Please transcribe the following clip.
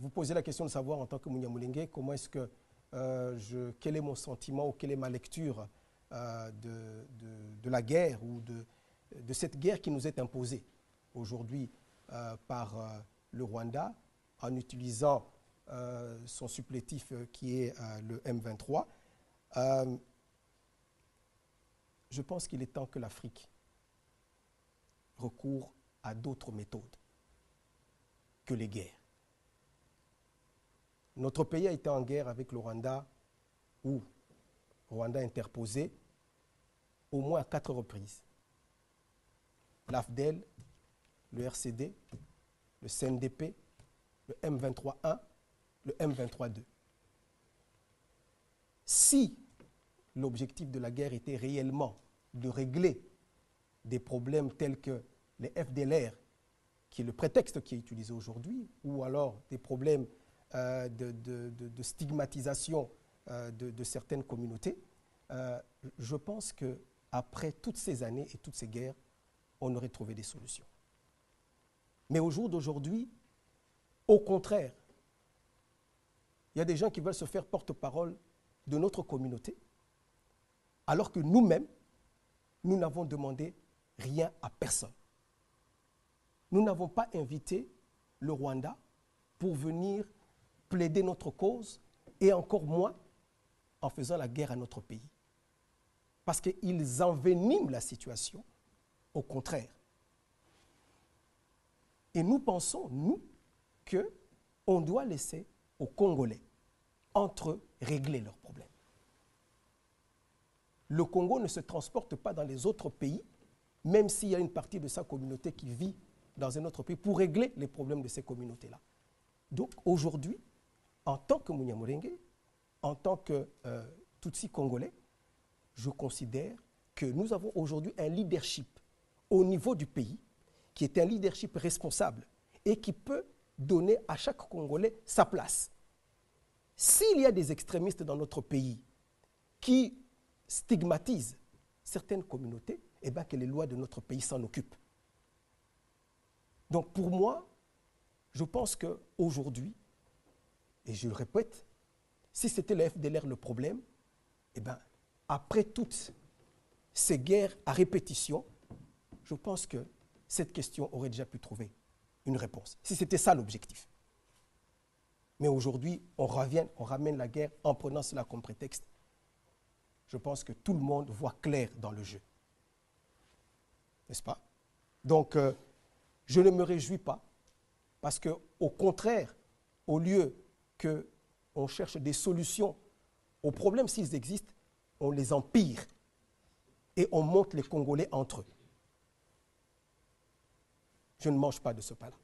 vous posez la question de savoir en tant que Munyamulenge, comment est-ce que quel est mon sentiment ou quelle est ma lecture de la guerre ou de cette guerre qui nous est imposée aujourd'hui par le Rwanda en utilisant son supplétif qui est le M23. Je pense qu'il est temps que l'Afrique recourt à d'autres méthodes que les guerres. Notre pays a été en guerre avec le Rwanda, ou Rwanda interposé, au moins à 4 reprises. L'AFDEL, le RCD, le CNDP, le M23-1, le M23-2. Si l'objectif de la guerre était réellement de régler des problèmes tels que les FDLR, qui est le prétexte qui est utilisé aujourd'hui, ou alors des problèmes de stigmatisation de certaines communautés, je pense qu'après toutes ces années et toutes ces guerres, on aurait trouvé des solutions. Mais au jour d'aujourd'hui, au contraire, il y a des gens qui veulent se faire porte-parole de notre communauté, alors que nous-mêmes, nous n'avons demandé rien à personne. Nous n'avons pas invité le Rwanda pour venir plaider notre cause, et encore moins en faisant la guerre à notre pays. Parce qu'ils enveniment la situation, au contraire. Et nous pensons, nous, qu'on doit laisser aux Congolais, entre eux, régler leurs problèmes. Le Congo ne se transporte pas dans les autres pays, même s'il y a une partie de sa communauté qui vit dans un autre pays, pour régler les problèmes de ces communautés-là. Donc aujourd'hui, en tant que Munyamulenge, en tant que Tutsi congolais, je considère que nous avons aujourd'hui un leadership au niveau du pays qui est un leadership responsable et qui peut donner à chaque Congolais sa place. S'il y a des extrémistes dans notre pays qui stigmatisent certaines communautés, eh bien que les lois de notre pays s'en occupent. Donc pour moi, je pense qu'aujourd'hui, et je le répète, si c'était le FDLR le problème, eh bien, après toutes ces guerres à répétition, je pense que cette question aurait déjà pu trouver une réponse, si c'était ça l'objectif. Mais aujourd'hui, on ramène la guerre en prenant cela comme prétexte. Je pense que tout le monde voit clair dans le jeu. N'est-ce pas? Donc, je ne me réjouis pas, parce qu'au contraire, au lieu qu'on cherche des solutions aux problèmes s'ils existent, on les empire et on monte les Congolais entre eux. Je ne mange pas de ce pain-là.